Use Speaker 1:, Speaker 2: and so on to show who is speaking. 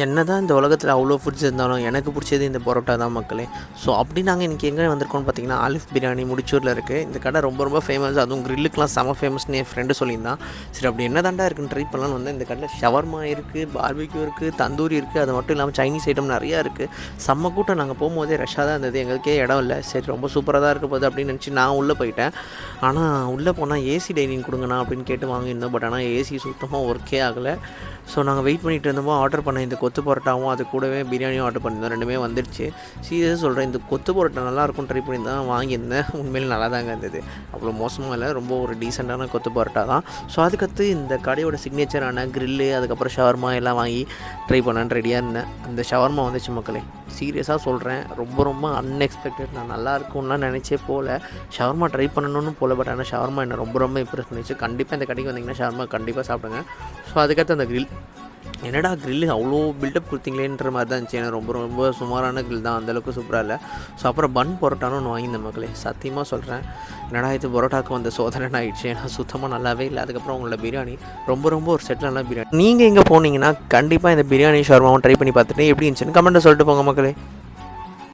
Speaker 1: என்னதான் இந்த உலகத்தில் அவ்வளோ ஃபுட்ஸ் இருந்தாலும் எனக்கு பிடிச்சது இந்த பரோட்டா தான் மக்களே. ஸோ அப்படி நாங்கள் இன்றைக்கி எங்கே வந்திருக்கோம்னு பார்த்தீங்கன்னா, ஆலிஃப் பிரியாணி முடிச்சூரில் இருக்குது. இந்த கடை ரொம்ப ரொம்ப ஃபேமஸ், அதுவும் கிரில்லுக்கெலாம் செம ஃபேமஸ்னு என் ஃப்ரெண்டு சொல்லியிருந்தான். சரி அப்படி என்ன தாண்டா இருக்குன்னு ட்ரை பண்ணலான்னு வந்து இந்த கடையில் ஷவர்மா இருக்குது, பார்பிக்யூ இருக்குது, தந்தூரி இருக்குது, அது மட்டும் இல்லாமல் சைனீஸ் ஐட்டம் நிறையா இருக்குது. செம்ம கூட்டம். நாங்கள் போகும்போதே ரஷ்ஷாக தான் இருந்தது, எங்களுக்கே இடம் இல்லை. சரி ரொம்ப சூப்பராக தான் இருக்க போகுது அப்படின்னு நினச்சி நான் உள்ளே போயிட்டேன். ஆனால் உள்ளே போனால் ஏசி டைனிங் கொடுங்கண்ணா அப்படின்னு கேட்டு வாங்கியிருந்தோம். பட் ஆனால் ஏசி சுத்தமாக ஒர்க்கே ஆகலை. ஸோ நாங்கள் வெயிட் பண்ணிகிட்டு இருந்தோமோ ஆர்டர் பண்ண இந்த கொத்து பரோட்டாவும் அது கூடவே பிரியாணியும் ஆர்டர் பண்ணியிருந்தோம். ரெண்டுமே வந்துடுச்சு. சீரியஸாக சொல்கிறேன், இந்த கொத்து பரோட்டா நல்லாயிருக்கும் ட்ரை பண்ணி தான் வாங்கியிருந்தேன். உண்மையில் நல்லா தாங்க இருந்தது, அவ்வளோ மோசமாக இல்லை, ரொம்ப ஒரு டீசெண்டான கொத்து பரோட்டா தான். ஸோ அதுக்கடுத்து இந்த கடையோட சிக்னேச்சரான க்ரில்லு, அதுக்கப்புறம் ஷவர்மா எல்லாம் வாங்கி ட்ரை பண்ணான்னு ரெடியாக இருந்தேன். அந்த ஷவர்மா வந்துச்சு மக்களே. சீரியஸாக சொல்கிறேன், ரொம்ப ரொம்ப அன்எக்ஸ்பெக்டட். நான் நல்லா இருக்கும்லாம் நினச்சே போகல, ஷவர்மா ட்ரை பண்ணணும்னு போகல. பட் ஆனால் ஷவர்மா என்னை ரொம்ப ரொம்ப இம்ப்ரெஸ் பண்ணிச்சு. கண்டிப்பாக இந்த கடைக்கு வந்தீங்கன்னா ஷவர்மா கண்டிப்பாக சாப்பிடுங்க. ஸோ அதுக்கடுத்து அந்த க்ரில், என்னடா க்ரில்லு அவ்வளோ பில்டப் கொடுத்தீங்களேன்ற மாதிரி தான் இருந்துச்சு. எனக்கு ரொம்ப ரொம்ப சுமாரான க்ரில் தான், அந்தளவுக்கு சூப்பராக இல்லை. ஸோ அப்புறம் பன் பரோட்டான்னு ஒன்று வாங்கியிருந்த மக்களே. சத்தியமாக சொல்கிறேன், என்னடா இது பரோட்டாவுக்கு வந்த சோதனை ஆகிடுச்சு. ஏன்னா சுத்தமாக நல்லாவே இல்லை. அதுக்கப்புறம் உங்களோட பிரியாணி ரொம்ப ரொம்ப ஒரு செட்டில் நல்லா பிரியாணி. நீங்கள் எங்கே போனீங்கன்னா கண்டிப்பாக இந்த பிரியாணி ஷவர்மாவும் ட்ரை பண்ணி பார்த்துட்டு எப்படி இருந்துச்சுன்னு கமெண்ட்டை சொல்லிட்டு போங்க மக்களே.